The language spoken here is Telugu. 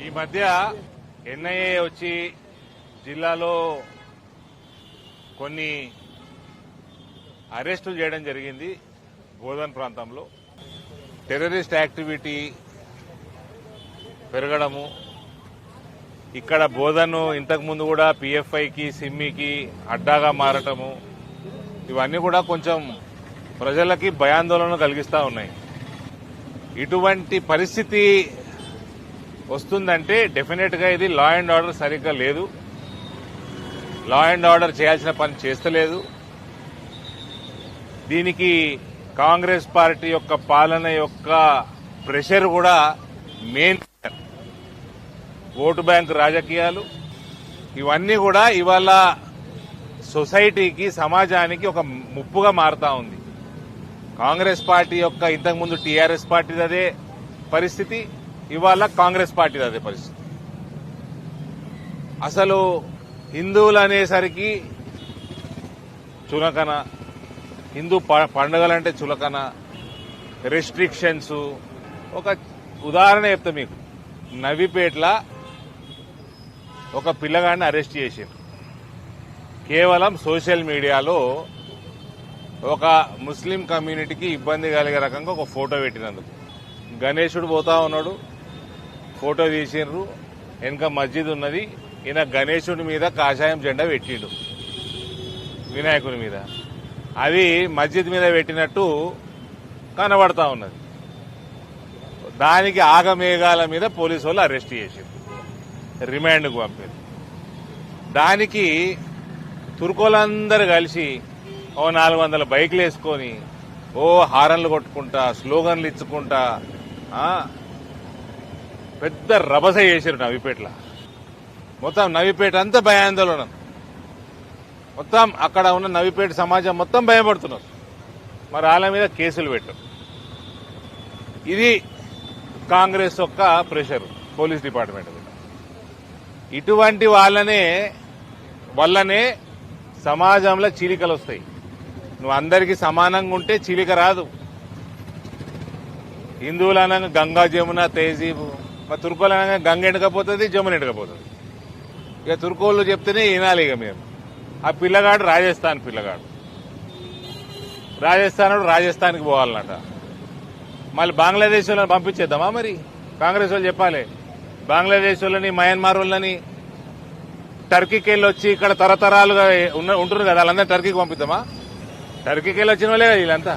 ఈ మధ్య ఎన్ఐఏ వచ్చి జిల్లాలో కొన్ని అరెస్టులు చేయడం జరిగింది. బోధన్ ప్రాంతంలో టెర్రరిస్ట్ యాక్టివిటీ పెరగడము, ఇక్కడ బోధను ఇంతకుముందు కూడా పిఎఫ్ఐకి సిమ్మికి అడ్డాగా మారటము, ఇవన్నీ కూడా కొంచెం ప్రజలకి భయాందోళన కలిగిస్తా ఉన్నాయి. ఇటువంటి పరిస్థితి వస్తుందంటే డెఫినెట్ గా ఇది లా అండ్ ఆర్డర్ సరిగ్గా లేదు. లా అండ్ ఆర్డర్ చేయాల్సిన పని చేస్తలేదు. దీనికి కాంగ్రెస్ పార్టీ యొక్క పాలన యొక్క ప్రెషర్ కూడా మెయిన్. ఓటు బ్యాంక్ రాజకీయాలు ఇవన్నీ కూడా ఇవాళ సొసైటీకి సమాజానికి ఒక ముప్పుగా మారుతా ఉంది. కాంగ్రెస్ పార్టీ యొక్క ఇంతకుముందు టీఆర్ఎస్ పార్టీది అదే పరిస్థితి, ఇవాళ కాంగ్రెస్ పార్టీది అదే పరిస్థితి. అసలు హిందువులు అనేసరికి చులకన, హిందూ పండుగలంటే చులకన, రెస్ట్రిక్షన్స్. ఒక ఉదాహరణ చెప్తా మీకు. నవీపేట్ల ఒక పిల్లగాడిని అరెస్ట్ చేశారు. కేవలం సోషల్ మీడియాలో ఒక ముస్లిం కమ్యూనిటీకి ఇబ్బంది కలిగే రకంగా ఒక ఫోటో పెట్టినందుకు. గణేశుడు పోతా ఉన్నాడు, ఫోటో తీసిండ్రు, వెనక మస్జిద్ ఉన్నది, ఈయన గణేశుడి మీద కాషాయం జెండా పెట్టిండు వినాయకుని మీద. అది మస్జిద్ మీద పెట్టినట్టు కనబడతా ఉన్నది. దానికి ఆగమేఘాల మీద పోలీసు వాళ్ళు అరెస్ట్ చేశారు, రిమాండ్కు పంపారు. దానికి తుర్కోలందరూ కలిసి ఓ 400 బైకులు వేసుకొని ఓ హారన్లు కొట్టుకుంటా, స్లోగన్లు ఇచ్చుకుంటా పెద్ద రభస చేశారు నవీపేటలో. మొత్తం నవీపేట అంతా భయాందోళన. మొత్తం అక్కడ ఉన్న నవీపేట సమాజం మొత్తం భయపడుతున్నారు. మరి వాళ్ళ మీద కేసులు పెట్టారు. ఇది కాంగ్రెస్ యొక్క ప్రెషర్ పోలీస్ డిపార్ట్మెంట్ మీద. ఇటువంటి వల్లనే సమాజంలో చీలికలు వస్తాయి. నువ్వు అందరికీ సమానంగా ఉంటే చీలిక రాదు. హిందువులు అనగా గంగా జమున తేజీబు, మరి తుర్కోలు అనగా గంగ ఎండకపోతుంది, జమున ఎండకపోతుంది. ఇక తుర్కోళ్ళు చెప్తేనే వినాలి. ఇక మేము ఆ పిల్లగాడు రాజస్థాన్ పిల్లగాడు, రాజస్థాన్కి పోవాలన్నట. మళ్ళీ బంగ్లాదేశ్ వాళ్ళని పంపించేద్దామా? మరి కాంగ్రెస్ వాళ్ళు చెప్పాలి. బంగ్లాదేశ్ వాళ్ళని, మయన్మార్ వాళ్ళని, టర్కీకి వెళ్ళి వచ్చి ఇక్కడ తరతరాలుగా ఉంటున్నారు కదా, వాళ్ళందరూ టర్కీకి పంపిద్దామా? టర్కీకి వెళ్ళి వచ్చిన వాళ్ళే కదా వీళ్ళంతా.